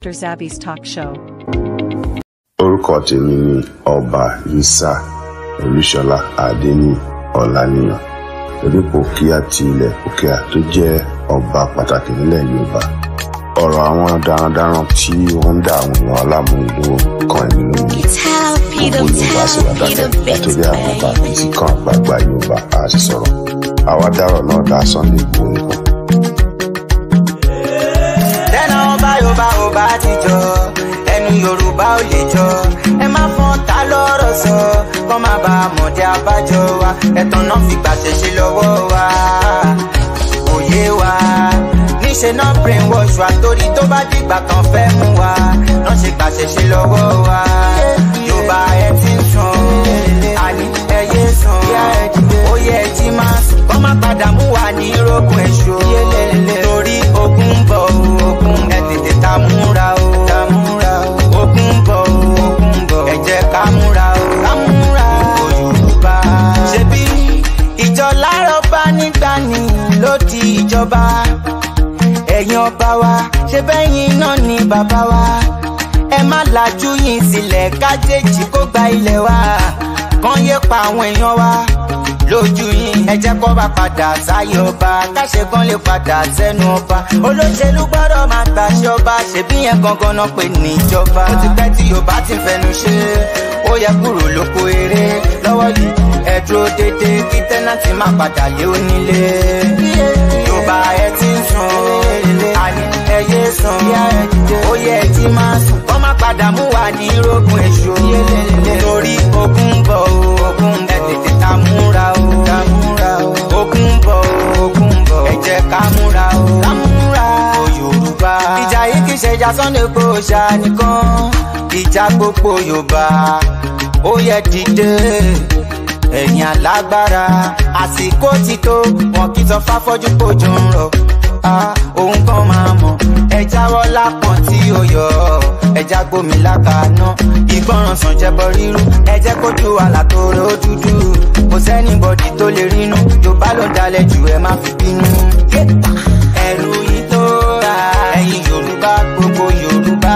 Dr. Zabby's talk show. Orúkọ tèmi ni Ọba Isa Olúṣọlá Adéní Ọláníyàn, onípò kíá ti ilẹ̀ Òkèà tó jẹ́ ọba pàtàkì nílẹ̀ Yorùbá. Ọ̀rọ̀ àwọn darandaran tí wọ́n ń dá àwọn èèyàn aláàmú ìlú kan ẹ̀mí lónìí. Gbogbo Yorùbá sì wà dákẹ́ nítorí àwọn ọba àti kan àgbààgbà Yorùbá á sì sọ̀rọ̀. Àwa dárọ̀ náà dá Sunday Igboho nìkan. Tẹ́nà ọba ti jọ, ẹnu Yorùbá ò lè jọ. Ẹ má fọ́n ta lọ́rọ̀ sọ, kọ́ má bá mọ̀dé abájọ wa. Ẹ̀tàn náà fi gbàṣẹ ṣe lọ́wọ́ wa, òye wa. Níṣe náà brainwash wa torí tó bá dìgbà kan fẹ́ mú wa. Náà ṣe gbàṣẹ ṣe lọ́wọ́ wa. Yorùbá ẹ ti ń sùn, àní ẹyẹ sùn. Ó yẹ ẹ ti máa sùn, kọ́ má padà mú wa ní irókun èṣù. Torí ogun ń bọ̀ ogun ẹ tètè ta múra o. Ogun ń bọ̀ ẹ jẹ́ ká múra o. Yorùbá ṣebí ìjọ lárọ̀ bá nígbà ní ló di ìjọba. Ẹ̀yin ọba wa ṣe bẹ́yìn náà ni bàbá wa. Ẹ má lajú yín sílẹ̀ kájèjì kó gba ilẹ̀ wa. Kàn yé pa àwọn èèyàn wa lójú yín. Ẹ jẹ́ kó bá padà sáyé ọba, káṣe kan lè padà sẹ́nu ọba. Olóṣèlú gbọ́dọ̀ máa gbàṣẹ ọba, ṣèbí yẹn gangan náà pè ní ìjọba. Ó ti pẹ́ tí Yorùbá ti fẹnu ṣe, ó yẹ kúrò lóko eré. Lọ́wọ́ yìí ẹ dúró dédé kí tẹ́nàtì má padà lé onílé. Yorùbá ẹ ti ń sùn, àní ẹ yé sùn. Ó yẹ ẹ ti máa sùn, kọ́ má padà mú wa ní irókun èṣù. Torí ogun ń bọ̀ ogun ẹ tètè ta múra o. Ogun ń bọ̀ ẹ jẹ́ ká múra o. Yorùbá ìjà yìí kì í ṣe ìjà Sunday Igboho ṣá nìkan, ìjà gbogbo Yorùbá. Ó yẹ dìde ẹ̀yin alágbára, àsìkò ti tó. Wọn kì í sọ fáfọ́jú pójú ń rọ̀, òun kan máa mọ̀. Ẹ jáwọ́ lápọ̀n tí ó yọ, ẹ já gbómi lákàánú. Ìgbọràn sàn jẹbọ rírú, ẹ jẹ́ kójú àlà tó rẹ ó dúdú. Kò sẹ́nibọ̀dì tó lè rínú, Yorùbá ló dalẹ̀ jù ẹ má fi bínú. Ẹ̀rù yìí tó ra ẹ̀yin Yorùbá, gbogbo Yorùbá.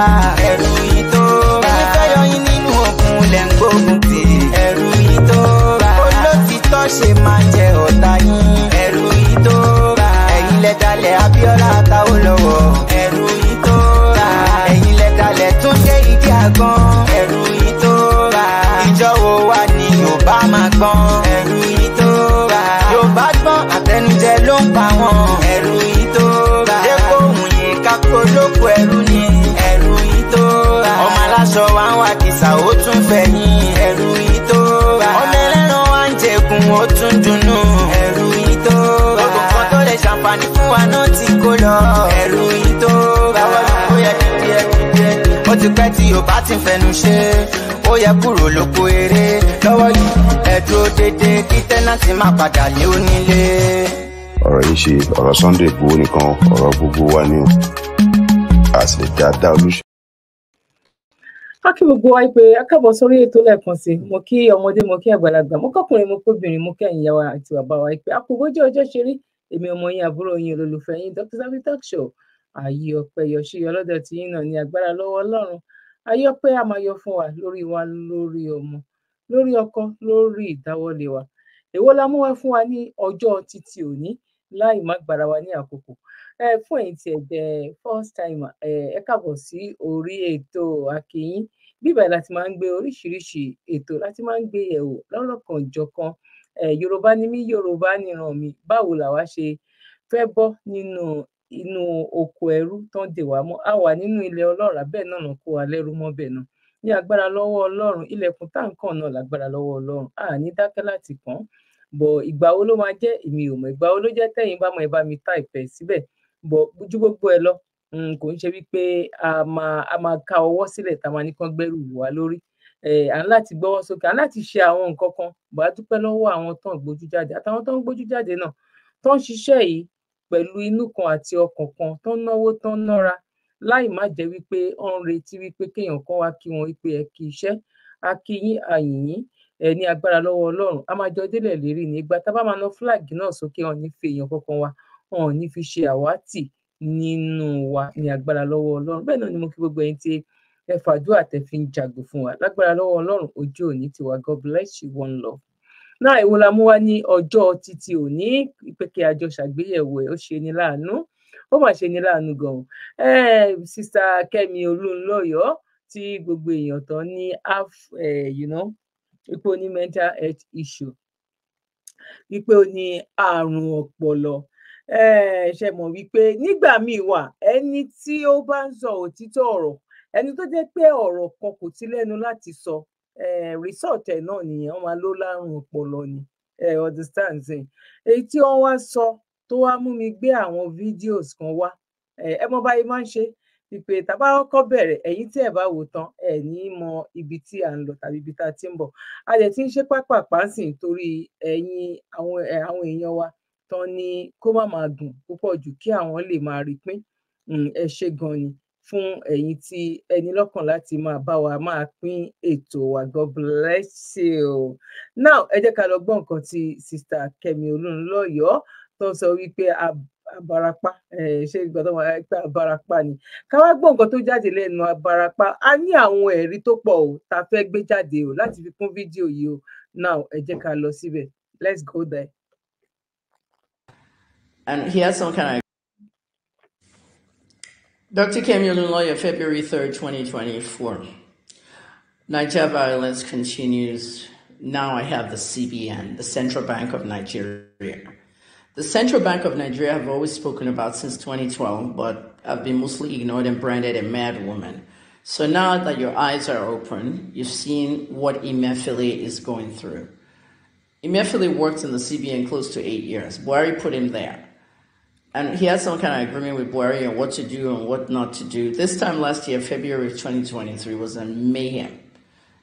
Ẹ̀rù yìí tó ra ẹ̀yin fẹ́ yọ yín nínú òkun lẹ̀ ń gbógun tì. Ẹ̀rù yìí tó ra olótìtọ́ ṣe máa jẹ ọ̀tá yín. Ẹ̀rù yìí tó ra ẹ̀yin lẹ́dálẹ̀ Abíọ́lá Awólọ́wọ̀. Ẹ̀rù yìí tó ra ẹ̀yin lẹ́dálẹ̀ Túndé Ìdí Àgbọn. Ẹ̀rù yìí tó ra ìjọ wo wà ní Yorùbá máa gbọ́n. Ẹ̀rù yìí tó ra Yorùbá gbọ́n àtẹnujẹ ló ń pa wọn. Ẹ̀rù yìí tó ra dépò òun yìí kákó lóko ẹrú ni. Ẹ̀rù yìí tó ra ọmọ aláṣọ wa ń wá kìsà ó tún fẹ̀yìn. Ẹ̀rù yìí tó ra ọmọ ẹlẹ́ran wa ń jẹkùn ó tún dunnú. Ẹ̀rù yìí tó ra gbogbo kan tó lè ṣàǹfààní fún wa náà ti kó lọ. Ẹ̀rù yìí tó ra ó yẹ dídí. Ó ti pẹ́ tí Yorùbá ti fẹnu ṣe, ó yẹ kúrò lóko eré. Lọ́wọ́ yìí ẹ dúró dédé kí tẹ́nàtì má padà lé onílé. Ọ̀rọ̀ yìí ṣe ọ̀rọ̀ Sunday Igboho nìkan, ọ̀rọ̀ gbogbo wa ni o. A sì lè dáadáa Olúṣọlá. A kí gbogbo wa pé a káàbọ̀ sórí ètò lẹ́ẹ̀kan sí. Mo kí ọmọdé, mo kí àgbàlagbà, mo kọ́kùnrin, mo kóbìnrin, mo kí ẹ̀yin ìyá wa àti bàbá wa pé a kú bójú ọjọ́ ṣe rí. Èmi ọmọ yín, àbúrò yín, olólùfẹ́ yín, Dr. Zabby talk show. Ayé ọpẹ́ yọ sí ọlọ́dọ̀ tí yín náà ní agbára lọ́wọ́ Ọlọ́run. Ayé ọpẹ́ a máa yọ fún wa, lórí ọmọ, lórí ọkọ, lórí ìdáwọ́lé wa. Èwo la mú wá fún wa ní ọjọ́ títí òní láì má gbára wa ní àkókò. Fún ẹ̀yin tí ẹ jẹ́ first time, ẹ káàbọ̀ sí orí ètò AkiiYin. Bíbẹ̀ láti máa ń gbé oríṣiríṣi ètò, láti máa ń gbé yẹ̀wò lọ́lọ́kan-ò-jọ̀kan. Yorùbá ni mí, Yorùbá níran mi. Báwo làwa ṣe fẹ́ bọ́ inú oko ẹrú tán dè wá mọ́? A wà nínú ilẹ̀ ọlọ́ràá, bẹ́ẹ̀ náà kó wa lẹ́rú mọ́ bẹ́ẹ̀ náà. Ní agbára lọ́wọ́ Ọlọ́run, ilẹ̀kùn tá ń kàn náà lágbára lọ́wọ́ Ọlọ́run. A ní dákẹ́ láti kàn. Bọ̀ ìgbà wo ló máa jẹ́ èmi ò mọ̀. Ìgbà wo ló jẹ́ tẹ́yin bá mọ̀ ẹ bá mi type ẹ̀ síbẹ̀. Bọ̀ ju gbogbo ẹ lọ, kò ń ṣe wípé a máa ká ọwọ́ sílẹ̀ tá a máa ní kán gbẹ́rù wá lórí. À ń láti gbọ́wọ́ sókè, à ń láti ṣe àwọn nǹkan kan. Bá dúpẹ́ lọ́wọ́ àwọn tó ń gbójú jáde àtàwọn tó ń gbójú jáde náà tó ń ṣiṣẹ́ yìí pẹ̀lú inú kan àti ọkàn kan, tó ń náwó, tó ń nára, láì má jẹ́ wípé ó ń retí wípé kéèyàn kan wá kí wọn wípé ẹ kí iṣẹ́. A kí yín, a yìn yín. Ní agbára lọ́wọ́ Ọlọ́run, a máa jọ délẹ̀ lérí ní ìgbà tá a bá máa ná flag náà sókè, wọn ò ní fi èèyàn kankan wa, wọn ò ní fi ṣe àwátì nínú wa ní agbára lọ́wọ́ Ọlọ́run. Bẹ́ẹ̀ náà ni mo kí gbogbo ẹ̀yin tí ẹ fàdúrà tẹ́ fi ń jagun fún wa lágbára lọ́wọ́ Ọlọ́run. Ojú òní tiwa. God bless you, one love. Náà èwo la mú wá ní ọjọ́ títí òní pé kí a jọ ṣàgbéyẹ̀wò ẹ̀. Ó ṣe ni láàánú, ó mà ṣe ni láàánú gan-an. Sister Kẹ́mi Olúnlọ́yọ̀ tí gbogbo èèyàn tán ní wípé ó ní mental health issue, wípé ó ní àrùn ọpọlọ. Ṣe mọ̀ wípé nígbà míì wà ẹni tí ó bá ń sọ òtítọ́ ọ̀rọ̀, ẹni tó jẹ́ pé ọ̀rọ̀ kan kò sí lẹ́nu láti sọ, result ẹ̀ náà nìyẹn, wọ́n máa ló lárùn ọpọlọ ni. Understand sìn? Èyí tí wọ́n wá sọ tó wá mú mi gbé àwọn videos kan wá, ẹ mọ̀ báyìí máa ń ṣe ìpè tàbá kọ́kọ́ bẹ̀rẹ̀, ẹ̀yin tí ẹ bá wò tán ẹ ní mọ ibi tí à ń lọ tàbí ibi tá a ti ń bọ̀. A dẹ̀ ti ń ṣe pápápá sìn torí ẹ̀yin àwọn èèyàn wa tán ní kó má máa gùn púpọ̀ jù kí àwọn lè máa rí pín. Ẹ ṣé gan ni fún ẹ̀yin tí ẹni lọ́kàn láti máa bá wa máa pín ètò wa. God bless you. Now ẹ jẹ́ ká lọ gbọ́ nǹkan tí Sister Kẹ́mi Olúnlọ́yọ̀ tó sọ wípé Abarapa, ṣé ìgbà tó máa pé Abarapa ni. Ká wá gbọ́ nǹkan tó jáde lẹ́nu Abarapa. A ní àwọn ẹ̀rí tó pọ̀ o tá a fẹ́ gbé jáde o láti fi kún fídíò yìí o. Now ẹ jẹ́ ká lọ síbẹ̀. Let's go there. And he has some kind of... Dr. Kemi Olunloyo, February 3rd, 2024. Niger violence continues. Now I have the CBN, the Central Bank of Nigeria. The Central Bank of Nigeria I've always spoken about since 2012, but I've been mostly ignored and branded a mad woman. So now that your eyes are open, you've seen what Emefiele is going through. Emefiele worked in the CBN close to 8 years. Buhari put him there. And he had some kind of agreement with Buhari on what to do and what not to do. This time last year, February of 2023, was a mayhem.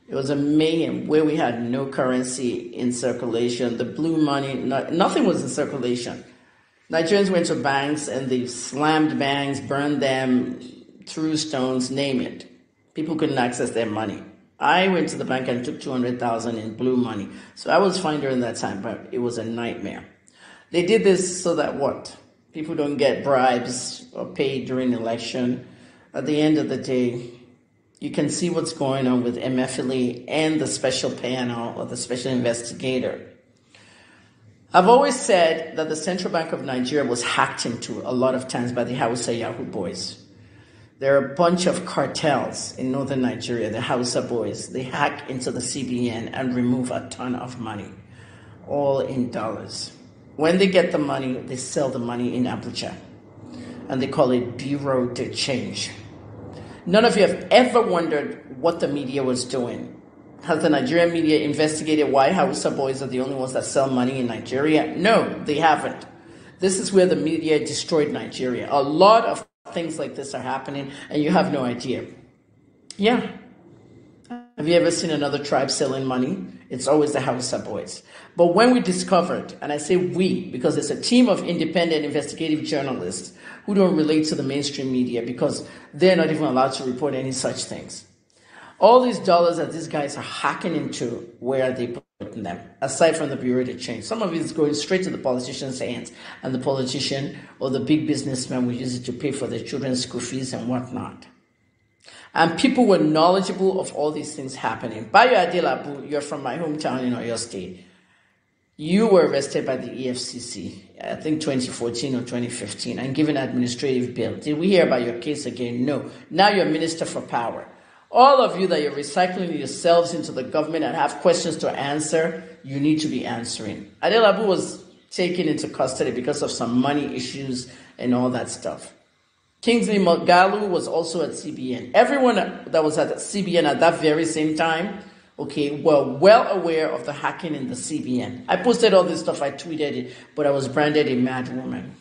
It was a mayhem where we had no currency in circulation. The blue money, nothing was in circulation. Nigerians went to banks and they slammed banks, burned them, threw stones, name it. People couldn't access their money. I went to the bank and took 200,000 in blue money. So I was fine during that time, but it was a nightmare. They did this so that what? People don't get bribes or paid during election. At the end of the day, you can see what's going on with Emefiele and the special panel or the special investigator. I've always said that the Central Bank of Nigeria was hacked into a lot of times by the Hausa Yahoo boys. There are a bunch of cartels in northern Nigeria, the Hausa boys. They hack into the CBN and remove a ton of money, all in dollars. When they get the money, they sell the money in Abuja, and they call it Bureau de Change. None of you have ever wondered what the media was doing. Has the Nigerian media investigated why Hausa boys are the only ones that sell money in Nigeria? No, they haven't. This is where the media destroyed Nigeria. A lot of things like this are happening, and you have no idea. Yeah. Have you ever seen another tribe selling money? It's always the Hausa boys. But when we discovered, and I say we, because it's a team of independent investigative journalists who don't relate to the mainstream media because they're not even allowed to report any such things. All these dollars that these guys are hacking into, where are they putting them? Aside from the Bureau de Change. Some of it is going straight to the politician's hands, and the politician or the big businessman will use it to pay for their children's school fees and whatnot. And people were knowledgeable of all these things happening. Bayo Adelabu, you're from my hometown in Oyo State. You were arrested by the EFCC, I think 2014 or 2015, and given an administrative bail. Did we hear about your case again? No. Now you're Minister for Power. All of you that you're recycling yourselves into the government and have questions to answer, you need to be answering. Adelabu was taken into custody because of some money issues and all that stuff. Kingsley Magalu was also at CBN. Everyone that was at CBN at that very same time, okay, were well aware of the hacking in the CBN. I posted all this stuff, I tweeted it, but I was branded a mad woman.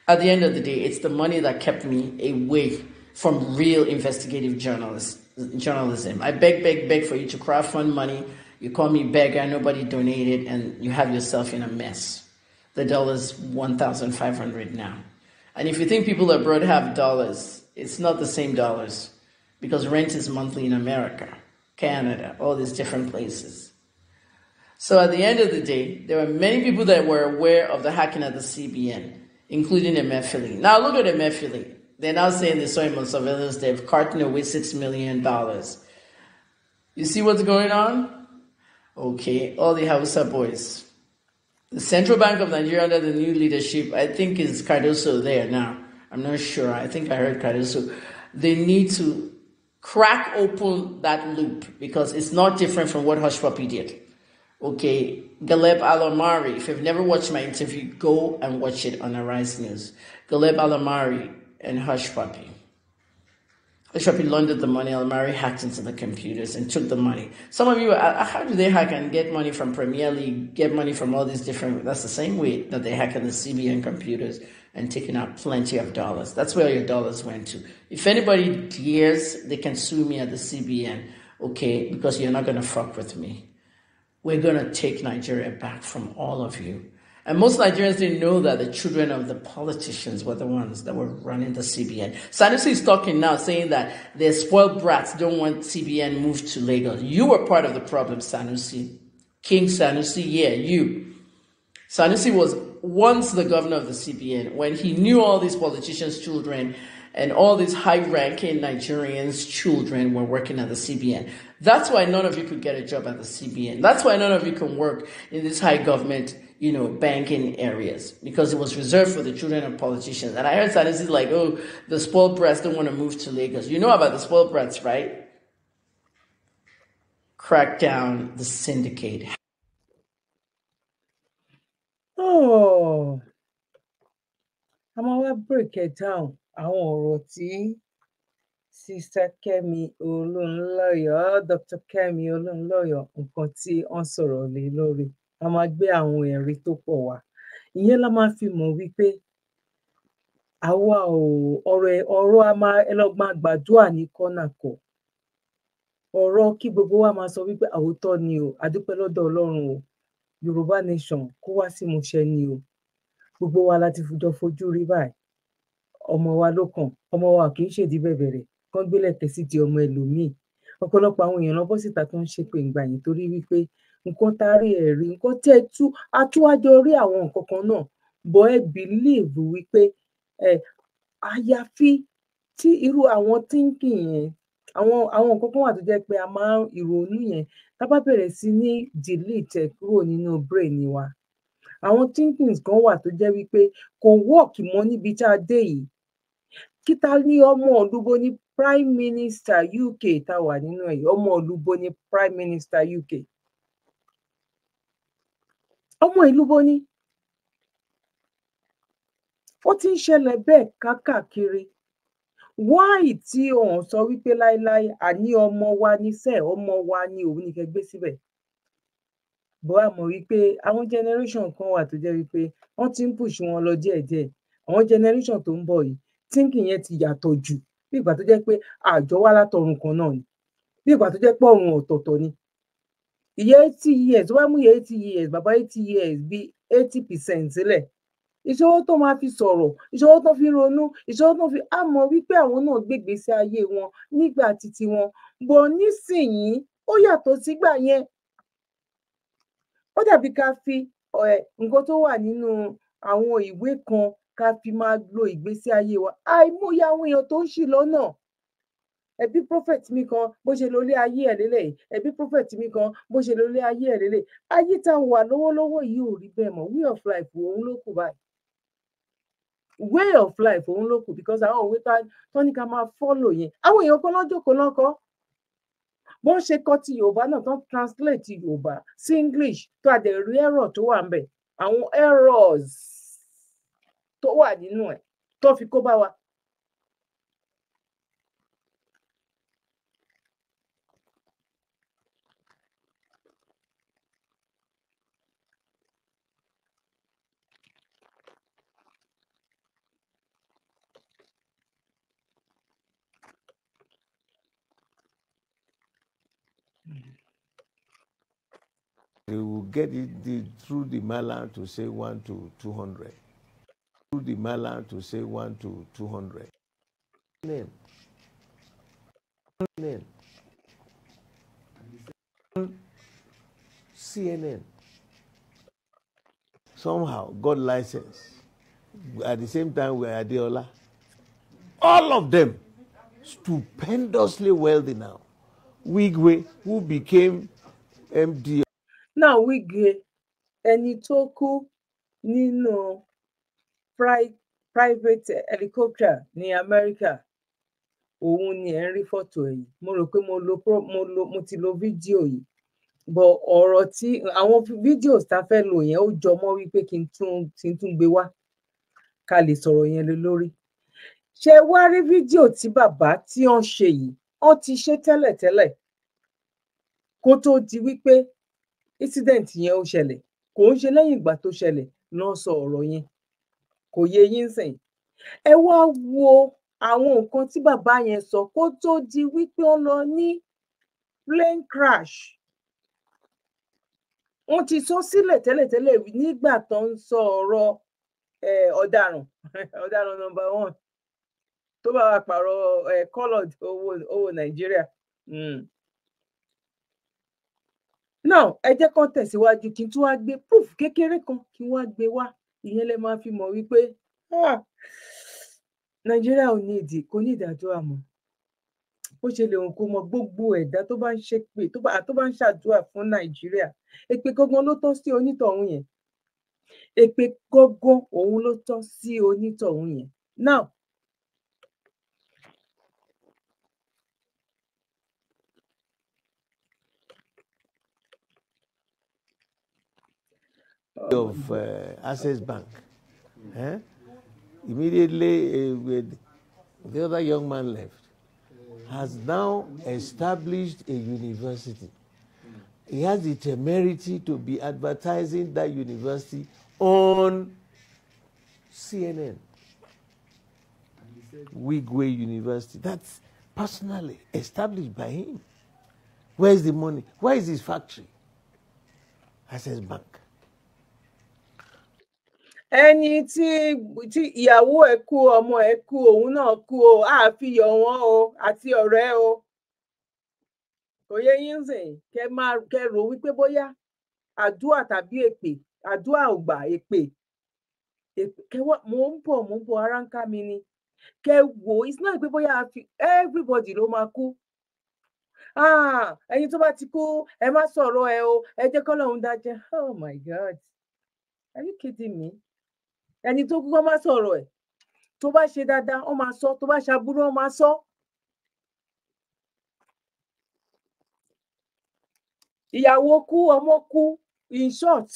At the end of the day, it's the money that kept me away from real investigative journalism. I beg for you to crowdfund money. You call me beggar, nobody donated, and you have yourself in a mess. The dollar's 1,500 now. And if you think people abroad have dollars, it's not the same dollars, because rent is monthly in America, Canada, all these different places. So at the end of the day, there were many people that were aware of the hacking at the CBN, including Emefiele. Now look at Emefiele. They're now saying they saw him on surveillance. They've carted away $6 million. You see what's going on? Okay, all the Hausa boys. The Central Bank of Nigeria under the new leadership, I think is Cardoso there now. I'm not sure. I think I heard Cardoso. They need to crack open that loop because it's not different from what Hush Puppy did. Okay, Galeb Alomari, if you've never watched my interview, go and watch it on Arise News. Galeb Alomari and Hush Puppy. Hush Puppy laundered the money, Alomari hacked into the computers and took the money. Some of you, how do they hack and get money from Premier League, get money from all these different, that's the same way that they hack in the CBN computers and taking out plenty of dollars. That's where your dollars went to. If anybody dares, they can sue me at the CBN, okay, because you're not going to fuck with me. We're going to take Nigeria back from all of you. And most Nigerians didn't know that the children of the politicians were the ones that were running the CBN. Sanusi is talking now, saying that their spoiled brats don't want CBN moved to Lagos. You were part of the problem, Sanusi. King Sanusi, yeah, you. Sanusi was once the governor of the CBN when he knew all these politicians' children and all these high-ranking Nigerians' children were working at the CBN. That's why none of you could get a job at the CBN. That's why none of you can work in this high government, banking areas, because it was reserved for the children of politicians. And I heard Sanusi like, oh, the spoiled brats don't want to move to Lagos. You know about the spoiled brats, right? Crack down the syndicate. Oh, I'm gonna break it down. Àwọn ọ̀rọ̀ tí Sister Kẹ́mi Olúnlọ́yọ̀, Dr. Kẹ́mi Olúnlọ́yọ̀, nǹkan tí wọ́n sọ̀rọ̀ lé lórí. A máa gbé àwọn ẹ̀rí tó pọ̀ wá. Ìyẹn la máa fi mọ̀ wípé àwa ọ̀rọ̀ a máa ẹlọ́gbọ́n gbàdúrà ní kọ́nà kọ̀. Ọ̀rọ̀ kí gbogbo wa máa sọ wípé àwòtọ́ ni o, àdúpẹ́ lọ́dọ̀ Ọlọ́run o. Yorùbá nation kó wá sí ìmúṣẹ ni o. Gbogbo wa láti jọ fojú rí báyìí. Ọmọ wa ló kàn, ọmọ wa kì í ṣèdí bẹ̀bẹ̀rẹ̀, kán gbélẹ̀ tẹ̀sí di ọmọ ẹlòmíì. Ọ̀pọ̀lọpọ̀ àwọn èèyàn lọ bọ́ síta tó ń ṣépè ńgbà yẹn torí wípé nǹkan tárí ẹ̀ rí, nǹkan tí atúwájọ rí àwọn nǹkan kan náà, bọ́ ẹ bìlíìfù wípé àyàfi tí irú àwọn thinking yẹn, àwọn nǹkan kan wà tó jẹ́ pé a máa ń ìrònú yẹn tá bá bẹ̀rẹ̀ sí ní delete ẹ̀ kúrò nínú brain wa. Àwọn thinkings kan wà tó jẹ́ wípé kò work mọ́ níbi tá a dé yìí. Kíta ní ọmọ olúbo ní Prime Minister UK tá wà nínú ẹ̀, ọmọ olúbo ní Prime Minister UK. Ọmọ ìlúbo ní. Ó ti ń ṣẹlẹ̀ bẹ́ẹ̀ káàkiri. Why tí òun sọ wípé láíláí àní ọmọ wa ní sẹ́ẹ̀, ọmọ wa ní òun ní kẹ́ gbé síbẹ̀. Bọ́ a mọ̀ wípé àwọn generation kan wà tó jẹ́ wípé wọ́n ti ń push wọn lọ díẹ̀díẹ̀. Àwọn generation tó ń bọ̀ yìí, thinking yẹn ti yàtọ̀ jù. Bí ìgbà tó jẹ́ pé àjọ wá látọ̀run kan náà ni. Bí ìgbà tó jẹ́ pé ọ̀run ọ̀tọ̀ọ̀tọ̀ ni. Ìyá 80 years, wá mú ìyá 80 years, bàbá 80 years bí 80% sílẹ̀. Ìṣòro tó máa fi sọ̀rọ̀, ìṣòro tó fi ronú, ìṣòro tó fi á mọ̀ wípé àwọn náà gbégbèsè ayé wọn nígbà títí wọn. Bọ̀ nísìnyí, ó yàtọ̀ sígbà yẹn. Ó dàbí ká fi nǹkan tó wà nínú àwọn ìwé kan ká fi máa lo ìgbésí ayé wa. Àìmọye àwọn èèyàn tó ń ṣì lọ́nà. Ẹbí prophet mi kan bó ṣe lólé ayé ẹ̀ lélẹ̀, ẹbí prophet mi kan bó ṣe lólé ayé ẹ̀ lélẹ̀. Ayé tá a wà lọ́wọ́lọ́wọ́ yìí ò rí bẹ́ẹ̀ mọ́. Way of life òun ló kù báyìí. Way of life òun ló kù because àwọn òwe tó ní ká máa follow yẹn. Àwọn èèyàn kan lọ́jọ́ kan lọ́kọ́. Bọ́n ṣe kọ́ ti Yorùbá náà tán translate ti Yorùbá sí English tó a dẹ̀ rí error tó wà ńbẹ̀. Àwọn errors tó wà nínú ẹ̀ tó fi kó bá wa. They will get it through the mala to say 1 to 200. Through the mala to say 1 to 200. CNN somehow got license at the same time with Adeola. All of them stupendously wealthy now. Wigwe, who became MD. Now Wigwe, ẹni tó kú nínú private helicopter ní America, òun ni ẹ ń rí fọ́tò yìí. Mo rò pé mo ti lo fídíò yìí, but ọ̀rọ̀ tí àwọn fídíò tá fẹ́ lò yẹn ó jọ mọ́ wípé kí n tún gbé wá ká lè sọ̀rọ̀ yẹn lé lórí. Ṣé wá rí fídíò tí bàbá tí wọ́n ṣe yìí, wọ́n ti ṣe tẹ́lẹ̀tẹ́lẹ̀ kó tó di wípé incident yẹn ó ṣẹlẹ̀. Kò ń ṣe lẹ́yìn ìgbà tó ṣẹlẹ̀ ló sọ ọ̀rọ̀ yẹn. Kò yé yín sìn. Ẹ wá wo àwọn nǹkan tí bàbá yẹn sọ kó tó di wípé wọ́n lọ ní plane crash. Wọ́n ti sọ sílẹ̀ tẹ́lẹ̀tẹ́lẹ̀ nígbà tó ń sọ ọ̀rọ̀ ọ̀daràn number 1 tó bá wà pààrọ̀ colored owó Nàìjíríà. Now ẹ jẹ́ kán tẹ̀síwájú kí n tún wá gbé proof kékeré kan kí n wá gbé wá. Ìyẹn lẹ máa fi mọ̀ wípé Nàìjíríà kò ní ìdádúrà mọ́. Bó ṣe lè hùn kó mọ gbogbo ẹ̀dá tó bá ń ṣépè tó bá ń ṣàdúrà fún Nàìjíríà, èpè gangan ló tọ́ sí onítọ̀hún yẹn. Èpè gangan òun ló tọ́ sí onítọ̀hún yẹn. Now of Access Bank. Immediately with the other young man left, has now established a university. He has the temerity to be advertising that university on CNN. Wigwe University. That's personally established by him. Where is the money? Where is his factory? Access Bank. Ẹni tí ìyàwó ẹ̀ kú, ọmọ ẹ̀ kú, òun náà kú o, àfihàn wọn o àti ọ̀rẹ́ o. Kò yé yín sìn, kẹ́ rò wípé bóyá àdúà tàbí èpè, àdúà ò gbà, èpè. Mo ń bọ̀ ara ń ká mi ni. Kẹ́ wò, it's not pé bóyá everybody ló máa kú. Ẹni tó bá ti kú, ẹ má sọ̀rọ̀ ẹ o, ẹ jẹ́ k'Ọlọ́run dájẹ́. Oh my God, are you kidding me? Ẹni tó kú kó má sọ̀rọ̀ ẹ̀. Tó bá ṣe dáadáa, ó máa sọ. Tó bá ṣaburú, ó máa sọ. Ìyàwó kú, ọmọ kú, in short.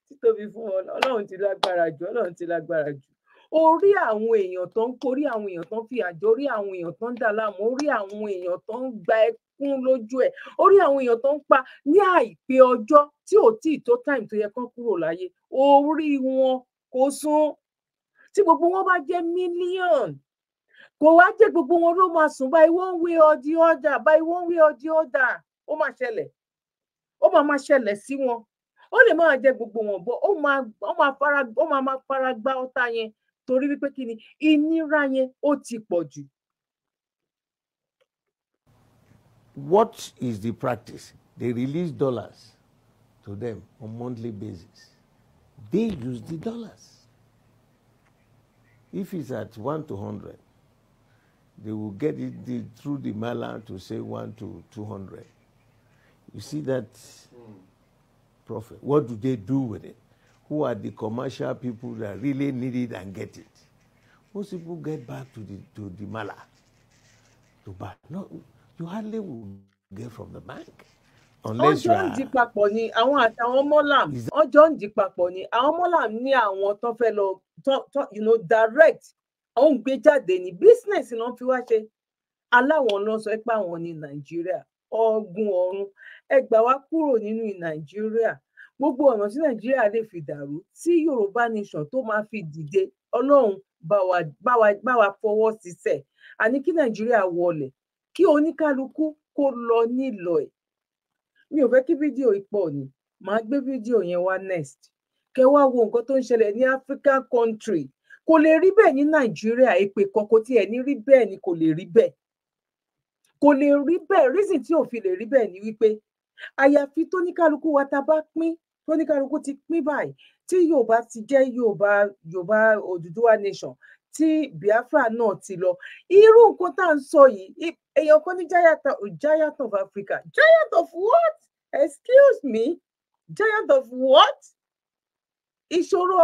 Títóbi fún Ọlọ́run ti lágbára jù, Ọlọ́run ti lágbára jù. Orí àwọn èèyàn tó ń kórí àwọn èèyàn tó ń fi àjọ, orí àwọn èèyàn tó ń dà láàmú, orí àwọn èèyàn tó ń gba ẹkún lójú ẹ̀, orí àwọn èèyàn tó ń pa ní àìpé ọjọ́ tí ò tí ì tó time tó yẹ kán kúrò láyé, orí wọn kò sún. Tí gbogbo wọn bá jẹ́ mílíọ̀nù, kò wá jẹ́ gbogbo wọn ló máa sùn by one way or the other, by one way or the other. Ó máa ṣẹlẹ̀, ó máa ṣẹlẹ̀ sí wọn. Ó lè máa jẹ́ gbogbo wọn bọ́, ó máa fara gbá ọ̀tá yẹn torí wípé kí ni ìnira yẹn ó ti pọ̀ jù. What is the practice? They release dollars to them on monthly basis. They use the dollars. If it's at 1 to 100, they will get it through the mailer to say 1 to 200. You see that profit. What do they do with it? Who are the commercial people that really need it and get it? Most people get back to the mala to buy. No, you hardly will get from the bank. Unless you are... Ọjọ́ ń di papọ̀ ni àwọn àtàwọn mọ́làm. Ọjọ́ ń di papọ̀ ni àwọn mọ́làm ní àwọn tó fẹ́ lọ direct. Àwọn gbé jáde ní business náà fi wá ṣe. Aláwọn lọ sọ pé àwọn ní Nàìjíríà. Ọ̀gbun ọ̀run. Ẹ gbà wá kúrò nínú Nàìjíríà. Gbogbo ọ̀nà tí Nàìjíríà lè fi dàrú, tí Yorùbá nation tó máa fi dìde, Ọlọ́run bá wa fọwọ́ sísẹ̀. Àní kí Nàìjíríà wọlẹ̀, kí oníkálukú kó lọ nílò ẹ̀. Mi ò fẹ́ kí fídíò ipò ni, màá gbé fídíò yẹn wá next. Kẹ wá wo nǹkan tó ń ṣẹlẹ̀ ní African country. Kò lè rí bẹ́ẹ̀ ní Nàìjíríà, èpè kọ̀ọ̀kan tí ẹ̀ ní rí bẹ́ẹ̀ ni kò lè rí bẹ́ẹ̀. Kò lè rí bẹ́ẹ̀, reason tí ò fi lè rí bẹ́ẹ̀ ni wípé àyàfi tóníkálukú wa ta bá pín, tóníkálukú ti pín báyìí, tí Yorùbá ti jẹ́ Yorùbá Odùduwà nation tí Biafra náà ti lọ irú nǹkan tá à ń sọ yìí èèyàn kan ní giant of Africa giant of what? Excuse me, giant of what? Ìṣòro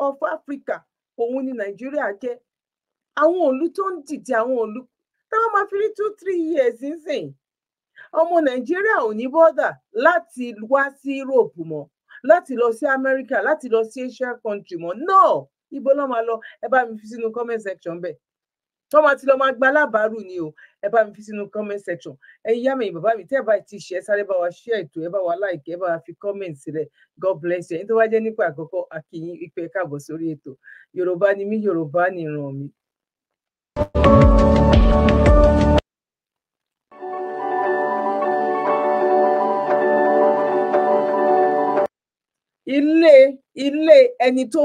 of Africa òun ni Nàìjíríà jẹ́ àwọn òlú tó ń dìde àwọn òlú táwọn máa fi rí 2-3 years nísìn ọmọ Nàìjíríà ò ní bọ́dà láti wá sí Europe mọ́ láti lọ sí America láti lọ sí Asia country mọ́ no ibo ló máa lọ ẹ bá mi fi sínú comment section bẹ́ẹ̀ tó máa ti lọ máa gba alábàárù ni o ẹ bá mi fi sínú comment section ẹ̀yin yá mi bàbá mi tẹ́ ẹ bá ti ṣe ẹ sáré bá wa share ètò ẹ bá wa like ẹ bá wa fi comment sílẹ̀ God bless you ẹni tó wá jẹ́ nípa àkọ́kọ́ akínyìn ìpè káàbọ̀ sórí ètò Yorùbá ni mí Yorùbá ni ìran mi. ilé ẹni tó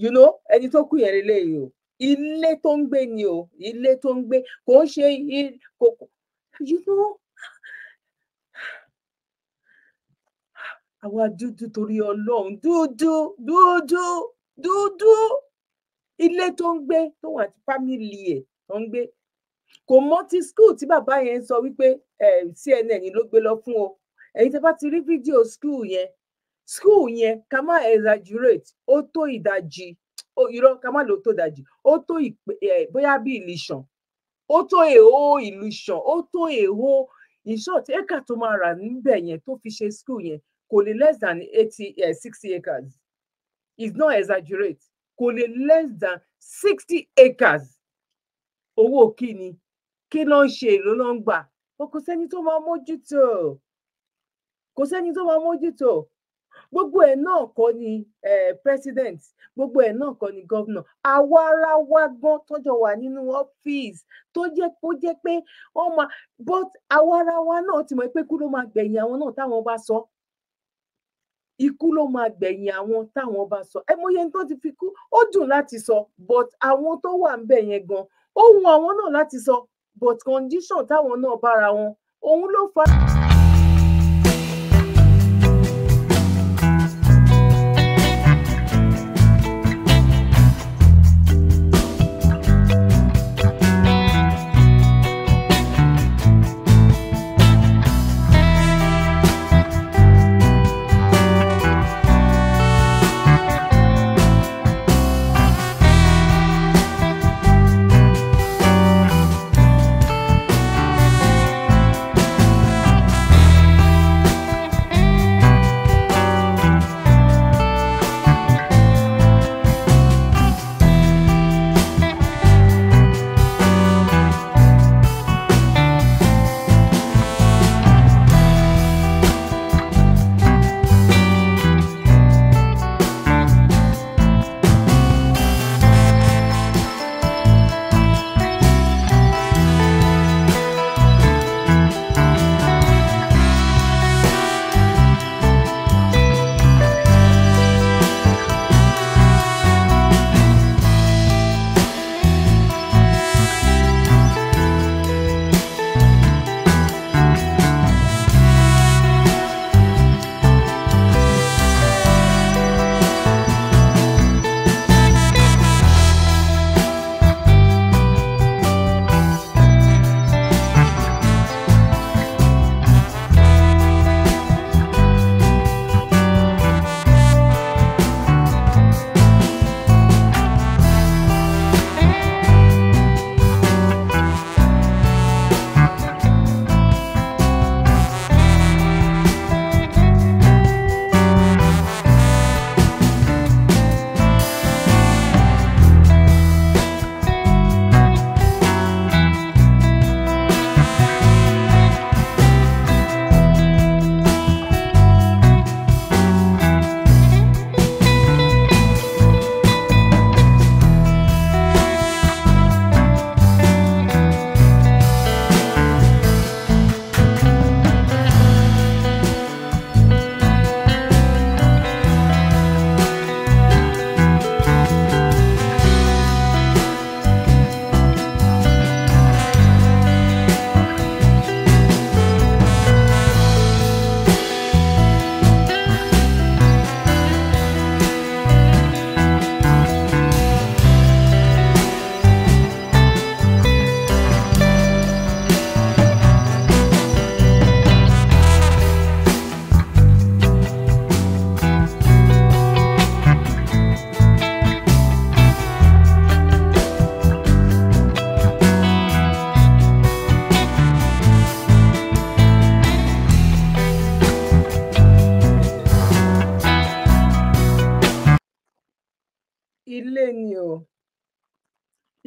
you know ẹni tó kú yẹn lélẹ̀ yìí o ilé tó ń gbé ni o ilé tó ń gbé kò ń ṣe you know àwa dúdú torí Ọlọ́run dúdú ilé tó ń gbé tó wà tí fámìlì ẹ̀ tó ń gbé kò mọ ti school tí bàbá yẹn sọ wípé CNN ló gbé lọ fún o ẹ̀yin tẹ́ bá ti rí fídíò school yẹn ká má exaggerate ó tó ìdajì irọ́ ká má lò tó ìdajì ó tó bóyá bí ìlìṣàn ó tó èho ìlìṣàn ó tó èho ìṣọ̀tí éka tó máa rà níbẹ̀ yẹn tó fi ṣe school yẹn kò lè less than 60 acres it's not exaggerate kò lè less than 60 acres owó kíni kí ló ń ṣe èlò ló ń gbà kò sẹ́ni tó máa mójútó gbogbo ẹ̀ náà kọ́ ni president gbogbo ẹ̀ náà kọ́ ni governor àwa ara wa gan tọ́jọ́ wà nínú ọ́fíìsì tó jẹ́ pé wọ́n máa but àwa ara wa náà ti mọ̀ pé ikú ló máa gbẹ̀yìn àwọn náà táwọn bá sọ ikú ló máa gbẹ̀yìn àwọn táwọn bá sọ ẹ mọyẹ tó ti fi kú ó dùn láti sọ but àwọn tó wà ń bẹ̀ yẹn gan ó wù àwọn náà láti sọ but condition táwọn náà bára wọn òun ló fa. ilé ni o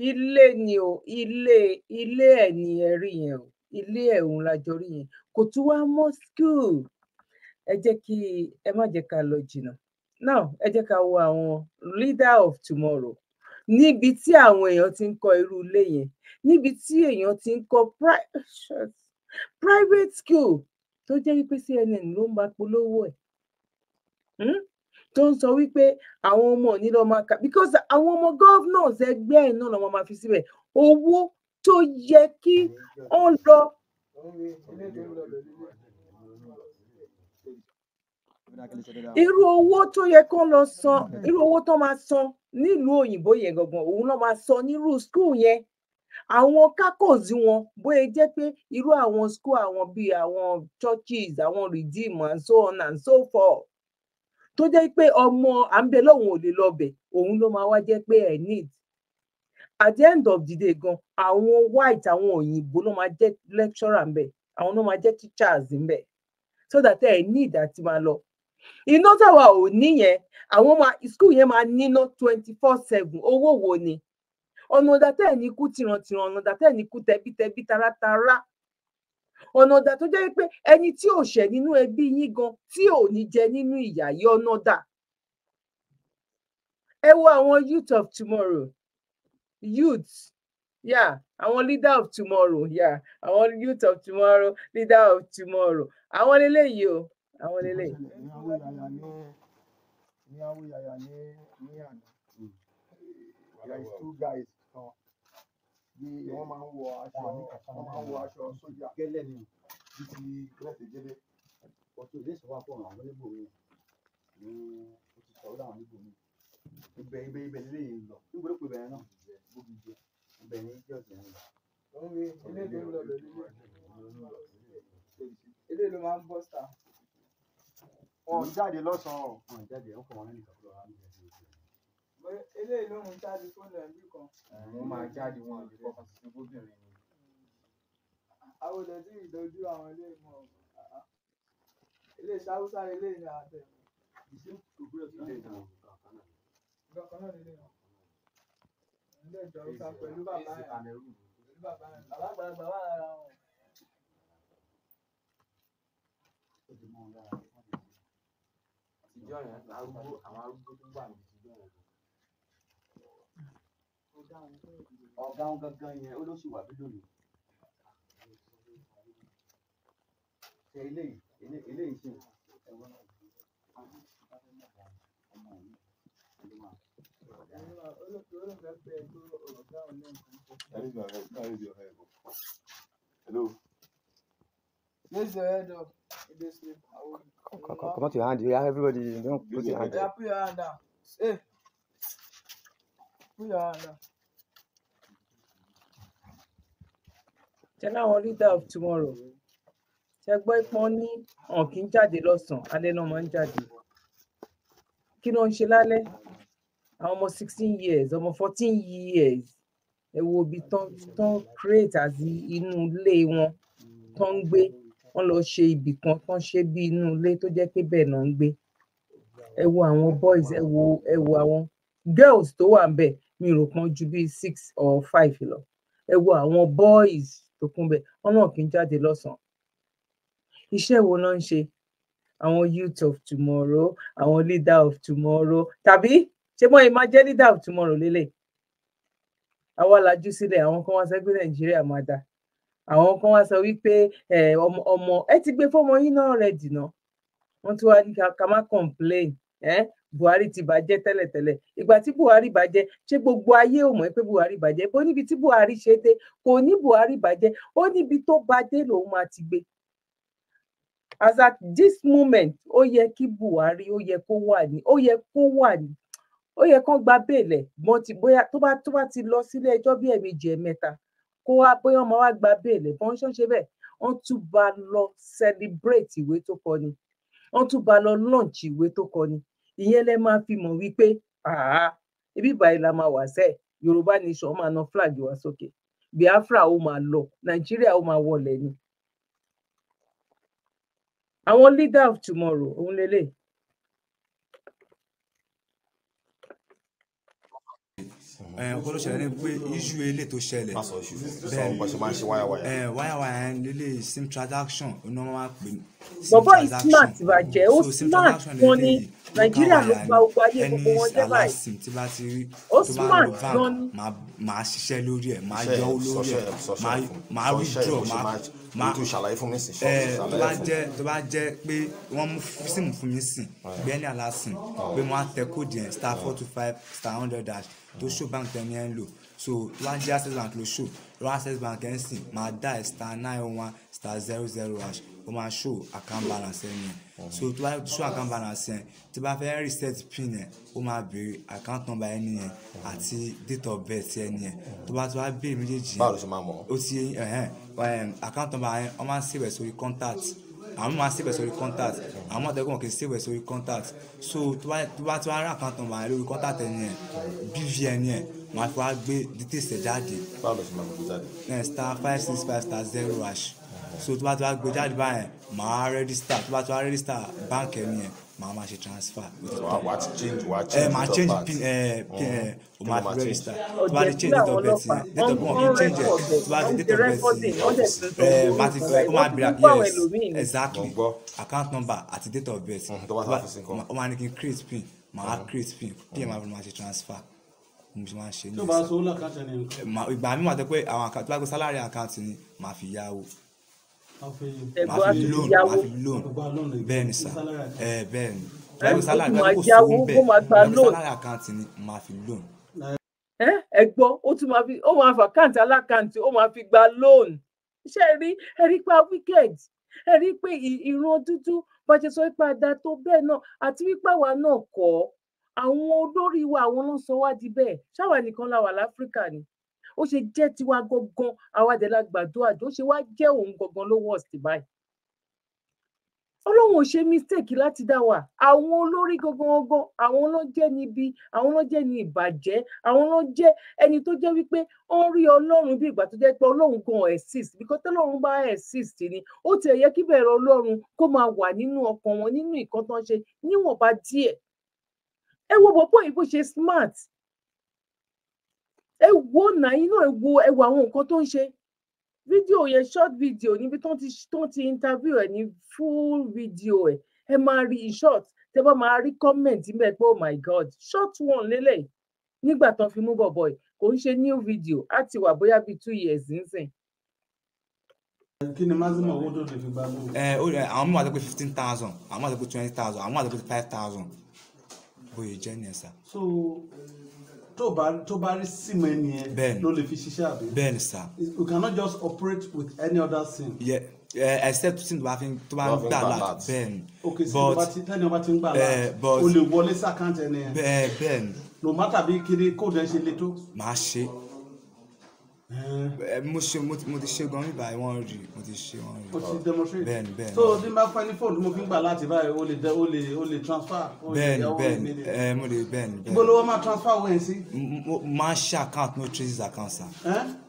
ilé ni o ilé ẹ̀ ni ẹ rí yẹn o ilé ẹ̀ òun la jọ rí yẹn kò tún wá mọ́ school ẹ jẹ́ kí ẹ má jẹ́ ká lọ jìnnà now ẹ jẹ́ ká wo àwọn leader of tomorrow níbi tí àwọn èèyàn ti ń kọ́ irú ilé yẹn níbi tí èèyàn ti ń kọ́ private school tó jẹ́ wípé CNN ló ń bá polówó ẹ̀ tó ń sọ wípé àwọn ọmọ ò ní lọ máa kà because àwọn ọmọ governors ẹgbẹ́ ẹ̀ náà lọ́mọ máa fi síbẹ̀ owó tó yẹ kí wọ́n lọ. irú owó tó yẹ kó lọ san irú owó tó máa san nílùú òyìnbó yẹn gangan òun náà máa san nírú school yẹn àwọn kákòsí wọn bóyá jẹ́ pé irú àwọn school àwọn bíi àwọn churches àwọn redeem and so on and so forth tó jẹ́ pé ọmọ àǹbẹ̀ lòun ò lè lọbẹ̀ òun ló máa wá jẹ́ pé ẹ̀ need at the end of the day gan àwọn white àwọn òyìnbó ló máa jẹ́ lecturer ńbẹ̀ àwọn ló máa jẹ́ teachers ńbẹ̀ so that ẹ̀ need àti máa lọ iná táwa ò níyẹn àwọn school yẹn máa níná 24/7 owó wo ni ọ̀nà ọ̀dà tẹ́ ẹ̀ ní kú tìrantìran ọ̀nà ọ̀dà tẹ́ ẹ̀ ní kú tẹbítẹbí taratara ọ̀nà ọ̀dà tó jẹ́ pé ẹni tí ò ṣẹ̀ nínú ẹbí yín gan tí ò ní jẹ nínú ìyà yìí ọ̀nà ọ̀dà ẹ wo àwọn youth of tomorrow youth àwọn leader of tomorrow àwọn youth of tomorrow leader of tomorrow àwọn lélẹ́yìí o àwọn lélẹ́yìí. ní Awóyàyà ní àná there is two guys kan bí wọ́n máa ń wọ aṣọ sójà gẹ́lẹ́ ni bí ti gírẹ́sì gẹ́lẹ́ ọtún ilé ìṣòwò àpò àwọn oníbò mi ní o ti sọ̀rọ̀ àwọn oníbò mi ibẹ̀ nílé yìí lọ nígbà tó pè bẹ̀rẹ̀ náà gbógi jẹ ibẹ̀ ní jẹ́ ọ̀sẹ̀ yẹn lọ. òun ni ilé ìlú lọ bẹ̀rẹ̀ ilé ìlú máa ń bọ́ sà. wọn jáde lọ́sàn-án wọn jáde wọn kọ̀ wọn lẹ́nu ìkàkùrọ̀ àwọn ìjẹ́ eléyìí ló ń jáde fóònù ẹ̀mí kan. wọ́n máa jáde wọn àbí kọ́kọ́ sí gbóbìnrin ni. àwọn ọ̀dọ́ tí ìdọ́jú àwọn ilé ìmọ̀ ilé ìṣàwùsá ilé ìní àtẹ. ìṣe òkúrẹ́ sí ilé ìdáná kankan náà nílé wọn. ilé ìjọba pẹ̀lú bàbá yẹn alágbàlagbà wà lára wọn. àtijọ́ yẹn àwọn arúgbó tó wà ní ìtijọ́ yẹn. ọ̀gá wọn gangan yẹn ó ló sì wà bí lónìí. ṣe eléyìí ṣe ẹ̀wọ̀n náà. Hello. Raise your head up. Come out your hand. Yeah, everybody. Don't put your hand. Yeah, put your hand down. Hey. Put your hand down. ṣe láwọn leader of tomorrow ṣe gbọ́ ìpọ́n ní wọn kì í jáde lọ́sàn-án alẹ́ náà máa ń jáde kí ló ń ṣe lálẹ́ àwọn ọmọ 16 years ọmọ 14 years ẹ wo ibi tán create àti inú ilé wọn tán ń gbé wọn lọ ṣe ibì kan tán ṣe bí inú ilé tó jẹ́ pé bẹ́ẹ̀ náà ń gbé ẹ wo àwọn boys ẹ wo àwọn girls tó wà ńbẹ̀ mi rò pọ́n ju bí 6 or 5 lọ ẹ wo àwọn boys tó kún bẹ́ẹ̀ wọn náà kì í jáde lọ́sàn-án iṣẹ́ wo ló ń ṣe àwọn youth of tomorrow àwọn leader of tomorrow tàbí ṣé mọ́ ẹ máa jẹ́ leader of tomorrow lélẹ̀ àwa lajú sílẹ̀ àwọn kan wá sọ pé Nàìjíríà máa dá àwọn kan wá sọ wípé ọmọ ẹ ti gbé fọmọ yín náà rẹ dìná wọn tún wá ní ká má complain Buhari ti bàjẹ́ tẹ́lẹ̀tẹ́lẹ̀ ìgbà tí Buhari bàjẹ́ ṣé gbogbo ayé ò mọ̀ pé Buhari bàjẹ́ bó níbi tí Buhari ṣe dé kò ní Buhari bàjẹ́ ó níbi tó bá dé lòun máa ti gbé as at this moment ó yẹ kí Buhari ó yẹ kán gba béèlẹ̀ bóyá tó bá ti lọ sílé ẹjọ́ bí ẹ̀ẹ̀mejì ẹ̀ẹ̀mẹ́ta kó wá bóyá ọmọ wa gba béèlẹ̀ bọ́n ṣe bẹ́ẹ̀ wọ́n tún bá lọ celebrate ìwé tó kọ ni wọ́n tún bá lọ launch ìwé tó kọ ni ìyẹn lẹ máa fi mọ̀ wípé ibi báyìí la máa wà sẹ́ẹ̀ Yorùbá nation máa ná flag wa sókè Biafra ó máa lọ Nàìjíríà ó máa wọlé ni àwọn leader of tomorrow òun lélẹ̀. nǹkan ló ṣẹlẹ̀ ní pé issue ilé tó ṣẹlẹ̀ má sọ issue sọ bó ṣe máa ń ṣe wáyà wáyà lílé sim transaction iná máa pè ní bọ̀bọ̀ yìí smart bàjẹ́ ó smart gan ni nàìjíríà ló gba gbogbo ayé gbogbo wọn jẹ́ báyìí tí bá ti rí ó smart gan ni máa ṣiṣẹ́ lórí ẹ̀ máa yọ ọ́ lórí ẹ̀ máa withdraw máa tún ṣàlàyé fún mi sí tó bá jẹ́ pé wọ́n mú síìmù fún mi sìn bẹ́ẹ̀ ni aláṣìn pé wọ́n á tẹ kóòdù yẹn *425*100# tó show bank tẹ̀ ní ẹ̀ ń lò so tó bá jẹ́ access bank ló show lọ́wọ́ access bank ẹ̀ ń sìn máa dá *901*00# ó máa show account balance ẹ̀ yẹn so tó bá show account balance ẹ̀ tí bá fẹ́ reset pin ẹ̀ ó máa béèrè account number ẹ̀ nìyẹn àti date of birth ẹ̀ nìyẹn tó bá béèrè méjèèjì báwo ló ṣe máa mọ̀ ó ti account number ẹ̀ wọ́n máa ń save ẹ̀ sórí contact àwọn máa save ẹ̀ sórí contact àwọn máa tẹ́kọ̀ kì í save ẹ̀ sórí contact so tó bá rí account number ẹ̀ lórí contact ẹ̀ nìyẹn BVN yẹn wọ́n á fi wá gbé details ẹ̀ jáde báwo ló ṣe máa gbé jáde *565*0# so tó bá gbé jáde báyẹn màá register tó bá register bank ẹ̀ nìyẹn màá ṣe transfer. wà á ti change pin o máa fi register tó bá di change date of birth yẹn date of birth yẹn change ẹ̀ tó bá di date of birth yẹn máa ti fẹ́ ó máa bìrà yes exactly account number àti date of birth ó máa ní kí n create pin màá create pin máa ṣe transfer mo ṣe máa ṣe ní ìgbà mi máa tẹ pé àwọn àkáǹtì tó bá gbé salary àkáǹtì ni màá fi yáwó máa fi loan bẹ́ẹ̀ ni sà bẹ́ẹ̀ ni láìpẹ́ salary kò sówó bẹ́ẹ̀ salary àkáǹtì ni màá fi loan. ẹ gbọ́ ó máa fi àkáǹtì alákáǹtì ó máa fi gba loan ṣé ẹ rí pé wicked ẹ rí pé ìran dúdú bá ṣe sọ pé àdá tó bẹ́ẹ̀ náà àti wípé àwa náà kọ́ àwọn olórí wa àwọn ló sọ wá di bẹ́ẹ̀ ṣáwa nìkan la wà láfíríkà ni ó ṣe jẹ́ tiwa gangan àwa dẹ̀ la gbàdúrà ó ṣe wá jẹ́ òun gangan ló worst báyìí ọlọ́run ò ṣe mistake láti dá wa àwọn olórí gangan àwọn ló jẹ́ níbi àwọn ló jẹ́ ní ìbàjẹ́ àwọn ló jẹ́ ẹni tó jẹ́ wípé ó ń rí ọlọ́run bí ìgbà tó jẹ́ pé ọlọ́run gan exist because tọ́lọ́run bá exist ni ó ti yẹ kí bẹ̀rẹ̀ ọlọ́run kó máa wà nínú ọkàn wọn nínú nǹkan tó ń ṣe níwọ̀nba díẹ̀ ẹ wo bọ̀bọ̀ yìí bó ṣe smart ẹ wo nàìjíríà ẹ wo àwọn nǹkan tó ń ṣe fídíò yẹn short video níbi tó ti interview ẹ ní full video ẹ máa rí short tẹ bá máa rí comment níbẹ̀ pé oh my god short one lélẹ̀ nígbà tán fi mú bọ̀bọ̀ yìí kò ń ṣe new video á ti wà bóyá bíi 2 years nísìn. kí ni maximum owó tó lè fi gbà lóhùn. àwọn mọ̀ àti pé 15,000 àwọn mọ̀ àti pé 20,000 àwọn mọ̀ àti pé 5,000 bóyá jẹ́ ní ẹ̀sà. so tó bá rí sim ẹni yẹn ló lè fi ṣiṣẹ́ àbí. bẹ́ẹ̀ni sá. you cannot just operate with any other sim. except sim tó bá ń gbà láti bẹ́ẹ̀ni. ok so tẹ́ni ọba ti ń gbà láti o lè wọlé sí àkáǹtì ẹni yẹn. bẹ́ẹ̀ni. no matter bí kiri kóòdù ẹ ṣe le tó. màá ṣe mo ti ṣe gan nígbà wọn rí mo ti ṣe wọn rí. o ti demonstrate. bẹ́ẹ̀ni. so bí n bá fẹ́ ní fóònù mo fi ń gbà láti báyìí o lè transfer. bẹ́ẹ̀ni mo lè bẹ́ẹ̀ni. ibo ló wọ́n máa transfer owó yẹn sí. máa ṣe account no traces account sa.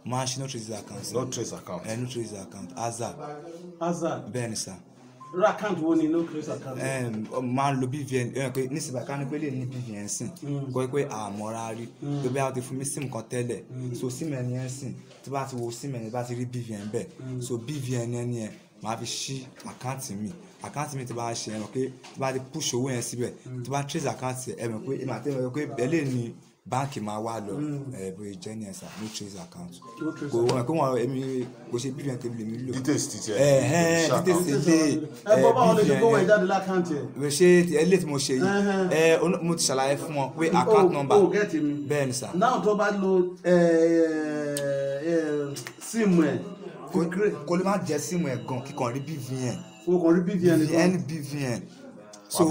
máa ṣe no traces account. no trace account. no traces account azar. bẹ́ẹ̀ni sa. ra account wo ni no trace account. máa lo BVN nísìnyí ká ní pé lè ní BVN sìn kọ́ pé àmọ́ra rí tó bí a ti fún mi sim kan tẹ́lẹ̀ so sim ẹni ẹ̀ sìn tí bá ti wo sim ẹni bá ti rí BVN bẹ́ẹ̀ so BVN ẹni ẹ̀ máa fi ṣí àkáǹtì mi tí bá ṣe ẹ̀rọ pé tí bá ti push owó yẹn síbẹ̀ tí bá trace àkáǹtì ẹ̀ mọ̀ pé èmi àti ẹ̀rọ pé bẹ́ẹ̀ ni báńkì máa wá lọ bóyá jẹ́ ní ẹ̀sà no trace account kò wọ́n pé wọ́n èmi kò ṣe BVN tèmi lèmi lò. details ti tiẹ̀. details ti lé BVN ṣe ilé tí mo ṣe yìí mo ti ṣàlàyé fún wọn pé account number bẹ́ẹ̀ ni sà. náà tó bá lo sim ẹ̀ kò lè má jẹ́ sim ẹ̀ gan kíkan rí BVN. o kàn rí BVN so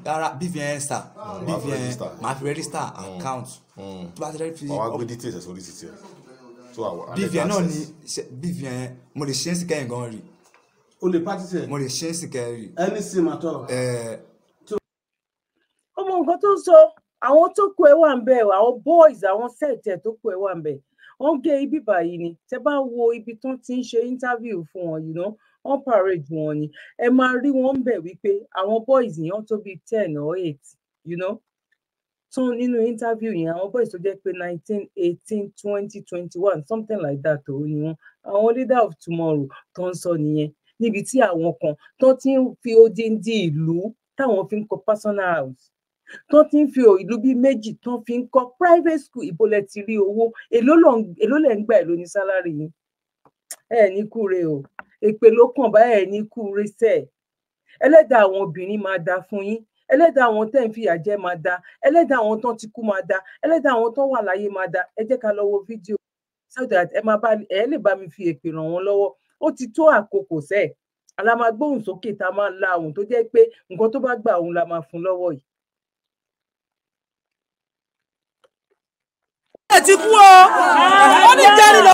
rárá BVN star BVN máa fi register account tó bá ti rẹ́ fi. ọwọ́ gbé details sórí títí ẹ̀. BVN náà ni BVN mo lè ṣe é sí kẹ́yìn gan rí. o lè pàtí mo lè ṣe é sí kẹ́yìn rí. any sim at all. ọmọ nǹkan tó ń sọ àwọn tó kó ẹ wà ń bẹ àwọn boys àwọn set ẹ tó kó ẹ wà ń bẹ wọn gé ibi báyìí ni tẹ bá wo ibi tó ti ń ṣe interview fún wọn wọn parade wọn ni ẹ máa rí wọn bẹ̀ wípé àwọn boys yẹn tó bíi 10 or 8 tún nínú interview yẹn àwọn boys tó jẹ́ pé 19, 18, 20, 21 something like that òun ni wọ́n àwọn leader of tomorrow tó ń sọ nìyẹn níbi tí àwọn kan tó ti ń fi odindi ìlú táwọn fi ń kọ́ personal house tó ti ń fi ìlú bíi méjì tó fi ń kọ́ private school ìbò lẹ ti rí owó èló lẹ ń gbà èló ní sálárì yín ní kúre o èpè ló kàn bá ní kúre sẹ́ẹ̀ ẹlẹ́dàá àwọn obìnrin máa dá fún yín ẹlẹ́dàá àwọn tẹ́ ń fìyà jẹ máa dá ẹlẹ́dàá àwọn tó ti kú máa dá ẹlẹ́dàá àwọn tó wà láyé máa dá ẹ jẹ́ ká lọ wo fídíò so that ẹ lè bá mi fi èpè ràn wọ́n lọ́wọ́ ó ti tó àkókò sẹ́ẹ̀ alámagbóhùn sókè tá a máa la ohun tó jẹ́ pé nǹkan tó bá gbà òun la máa fún lọ́wọ́ yìí. ẹ ti kú o ó ní jẹ́rìí lọ.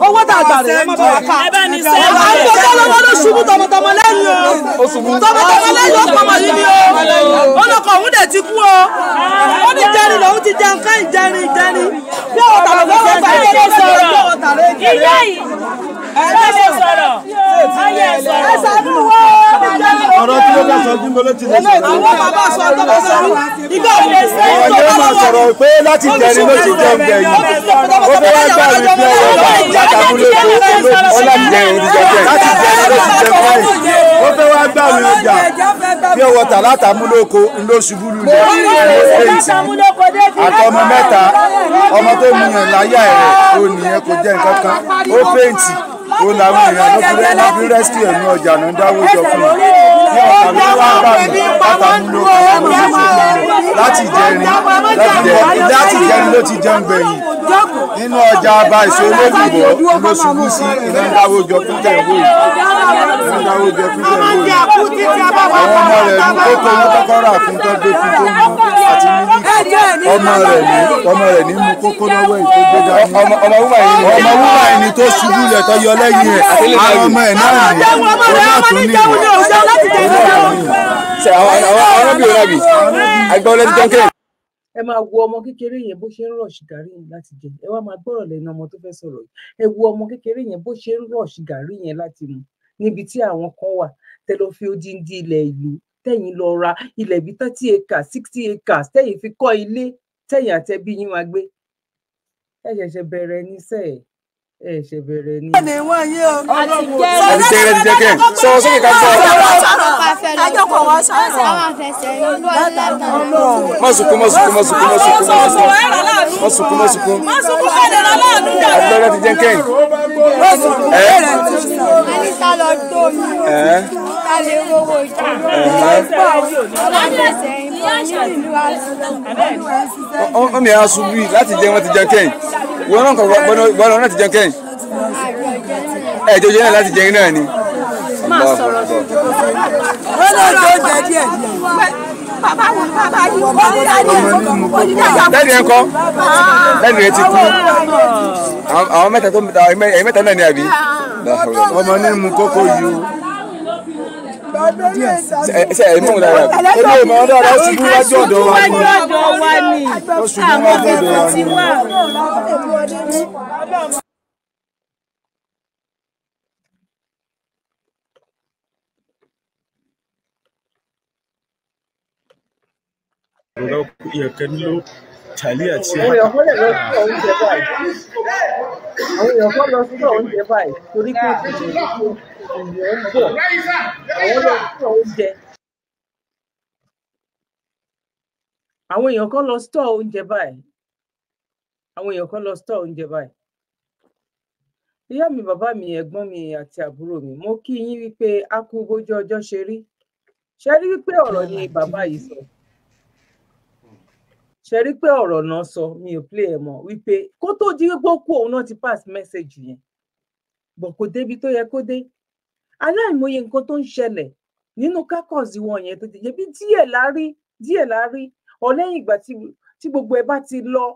Owó tá a gbà rẹ̀ ẹ má bá wa ká. Àgbẹ̀dẹ́ lọ́wọ́ ló ṣubú tọmọtọmọ lẹ́yìn o. Tọmọtọmọ lẹ́yìn ó pọmọ yìí ni o. Olùkọ́ òun dẹ̀ ti kú o. Ó ní jẹ́rìí lòun ti jẹun káyìn jẹ́rìí. Bí àwọn tàbí wọ́n gbà yẹ kó sọ̀rọ̀. Ìyá yìí. Ẹ lè sọ̀rọ̀. Ẹ ṣàánú wo. Ọ̀rọ̀ tí ó bá sọ bí mo ló ti lè sọ. Àwọn bàbá sọ tó bá sọ. Ìgbà wo lè ṣe é? Ọ̀rọ̀ yóò máa sọ̀rọ̀ pé láti jẹrin ló ti jẹun gbẹ̀yìn. Ó fẹ́ wá gbà mí bí ọwọ́ bá látàmúlò tó láti jẹrin ló ti jẹun láti jẹrin ló ti jẹun báyìí. Ó fẹ́ wá gbà mí ọjà bí ọwọ́ tà látàmúlò ko ló ṣubú lulẹ̀ àtọmọ mẹ́ta ọmọ tó mú yàn láyà ẹ̀rẹ̀ ó nìyẹn kò jẹ́ nǹkan kan ó fẹ́ǹtì ó làwọn èèyàn ló fi rẹ́síkì ẹ̀mí ọjà náà dáwó jọ fún un bí ọ̀tà ló wá bá mi látàmúlò láti jẹrin ló ti jẹun gbẹ̀yìn nínú ọjà àbá ìṣó olóògbò ló ṣubú sí iná dáwó jọ fún tẹ̀wé àwọn ọmọ rẹ̀ ní kókó ní kọ́kọ́rọ́ àfin tó gbé fún tó mú àti mílíkì ọmọ rẹ̀ ní mú kókó lọ́wọ́ ìgbéga ọmọ wúmà yìí ni tó ṣubú lẹ̀ tó yọ lẹ́yìn ẹ̀ àwọn ọmọ ẹ̀ náà ní ọmọ tún ní ìwọ. Ẹ máa wo ọmọ kékeré yẹn bó ṣe ń rọ̀ ṣìgárì yẹn láti jẹ ẹ wá máa gbọ́rọ̀ lẹ́nu ọmọ tó fẹ́ sọ̀rọ̀ yìí ẹ wo ọmọ kékeré yẹn bó ṣe ń rọ̀ ṣìgárì yẹn láti mu níbi tí àwọn kan wà tẹ́ lọ fi odindi ilẹ̀ ìlú tẹ́yìn lọ ra ilẹ̀ bíi 30 acres 60 acres tẹ́yìn fi kọ́ ilé tẹ́yìn àtẹbí yín máa gbé ẹ ṣẹ̀ṣẹ̀ bẹ̀rẹ̀ ní sẹ́ẹ̀ ẹ ṣe bẹ̀rẹ̀ ní. Ẹni wọ́n yé o. Àti jẹ́kẹ́ sọ sókè ká sọ. Àjọpọ̀ wọn sọ̀rọ̀. Mọ̀sùkú. Àgbẹ̀rẹ̀ ti jẹ́kẹ́. Ẹni tá lọ tó mi. Tá lè rówó ìjà. Ọmọ yẹn aṣubú yìí láti jẹ́ wọ́n ti jẹ́kẹ́. Wọ́n náà kọ̀ gbọ́dọ̀ láti jẹun kẹ́yìn. Ẹ̀jọ̀ jẹ́ náà láti jẹun náà ni. Máa sọ̀rọ̀ sí i. Wọ́n náà tó jẹ díẹ̀. Bàbá yìí wọ́n ní lẹ́nu ẹ̀ kọ́ lẹ́nu ẹ̀ ti kú. Àwọn mẹ́ta tó mẹ́ta náà ni àbí. Ọmọ ní mu kókó yìí o. Ṣé ẹ̀mí òun dára? Ó ní ìmọ̀ ọ̀dọ́ ọ̀dọ́ ṣubú wájú ọ̀dọ́ wa ni. Ó ṣubú wájú ọ̀dọ́ wa ni. iya kallo taliya ce àwọn èèyàn kan lọ sí oúnjẹ báyìí torí pé èèyàn ń bọ̀ àwọn lọ sí oúnjẹ àwọn èèyàn kan lọ sí oúnjẹ báyìí ìyá mi bàbá mi ẹ̀gbọ́n mi àti àbúrò mi mo kí yín wípé a kú bójú ọjọ́ ṣe rí wípé ọ̀rọ̀ ni bàbá yìí sọ ṣe rí pé ọ̀rọ̀ náà sọ mi ò play ẹ̀ mọ́ wípé kó tó di wípé ó kú òun náà ti pass message yẹn bọ̀ kò débi tó yẹ kó dé aláìmọye nǹkan tó ń ṣẹlẹ̀ nínú kákọ̀sí wọn yẹn tó ti yẹ bí díẹ̀ lárí ọ̀lẹ́yìn ìgbà tí gbogbo ẹ bá ti lọ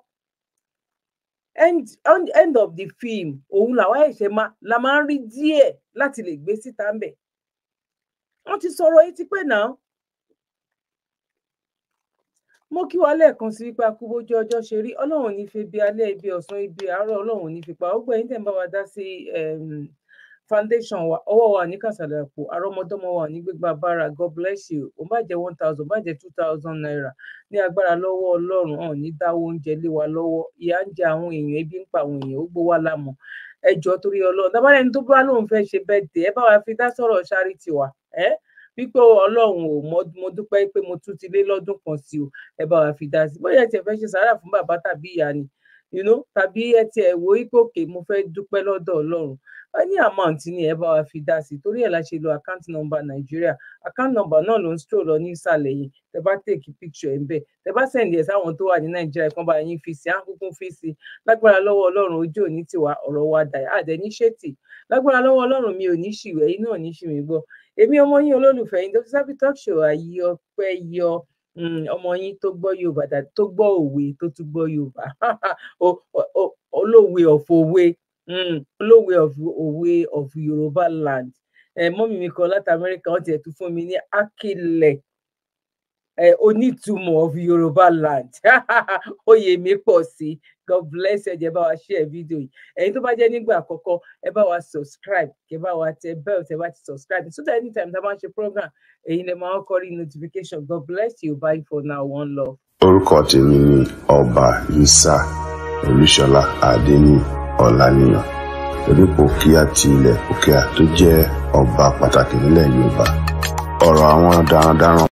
end of the film òun làwọn ẹ̀ṣẹ̀ la máa ń rí díẹ̀ láti lè gbé síta ń bẹ̀ wọ́n ti sọ̀rọ̀ yìí ti pẹ́ náà mo kí wa lẹ́ẹ̀kan sí pé akúbójú ọjọ́ ṣe rí ọlọ́run ní fi bí alẹ́ ibi ọ̀sán ibi àárọ̀ ọlọ́run ní fi pa ó gbẹ̀yìn tẹ̀ ń bá wa dá sí foundation wa ọwọ́ wa ní kàsàlẹ̀kù àrọ́mọdọ́mọ wa ní gbégbá bára. God bless you. Ó bá jẹ́ 1,000 bá jẹ́ 2,000 naira ní agbára lọ́wọ́ ọlọ́run hàn ní dáwọ́ oúnjẹ lé wa lọ́wọ́. Ìyà ń jẹ àwọn èèyàn, ebi ń pa àwọn èèyàn, ó gbó wa lámọ̀. Ẹ jọ̀ọ́ torí ọlọ́run tábàlẹ̀ ní tó bá lóun fẹ́ ṣe birthday ẹ bá wa fi dá sọ̀rọ̀ charity wa wípé ọlọ́run ò mo dúpẹ́ pé mo tún ti lé lọ́dún kan sí o, ẹ bá wa fi dá sí. Bóyá ẹ tiẹ̀ fẹ́ ṣe sàárà fún bàbá tàbí ìyá ni tàbí ẹ tiẹ̀ wo ipò òkè mo fẹ́ dúpẹ́ lọ́dọ̀ ọlọ́run, ní amount ni ẹ bá wa fi dá sí. Torí ẹ̀ la ṣe lo account number Nàìjíríà. Account number náà ló ń stroll lọ ní ìsàlẹ̀ yìí, tẹ bá take picture ẹ̀ ń bẹ̀, tẹ bá send ẹ̀ sáwọn tó wà ní Nàìjíríà kan bá yín fi sí àkókò fi sí. Lágbára lọ́wọ́ ọlọ́run ojú òní tiwa ọ̀rọ̀ wa dà àdẹ ní ṣètì. Lágbára lọ́wọ́ ọlọ́run mi ò ní ṣìwẹ̀ yín náà ní ṣìwẹ̀ gbọ́. Èmi ọmọ yín olólùfẹ́ yín Dr. Zabby Talk Show ayé ọpẹ́ yọ ọmọ yín tó gbọ́ Yorùbá tó gbọ́ òwe tó tún gbọ́ Yorùbá olówe òwe of Yorùbá land. Mọ́mì mi kan láti Amẹ́ríkà wọ́n tiẹ̀ tún fún mi ní Akílẹ̀ onítùmọ̀ of Yorùbá land. Oyè mi pọ̀ sí. God bless ẹ jẹ́ bá wa share video yìí. Ẹ̀yin tó bá jẹ́ nígbà àkọ́kọ́ ẹ bá wa subscribe, kẹ́ bá wa tẹ bell tẹ́ bá ti subscribe so that anytime tá bá ń ṣe program ẹ̀yin lè máa kọ́ rí notification. God bless you. Bye for now. One love. Orúkọ tèmi ni Ọba Isa Olúṣọlá Adéníyì Ọláníyàn. Orípo kíá ti ilẹ̀ Òkèà tó jẹ́ ọba pàtàkì nílẹ̀ Yorùbá. Ọ̀rọ̀ àwọn darandaran.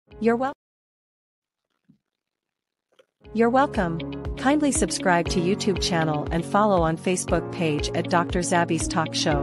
You're welcome. Kindly subscribe to YouTube channel and follow on Facebook page at Dr. Zabby's Talk Show.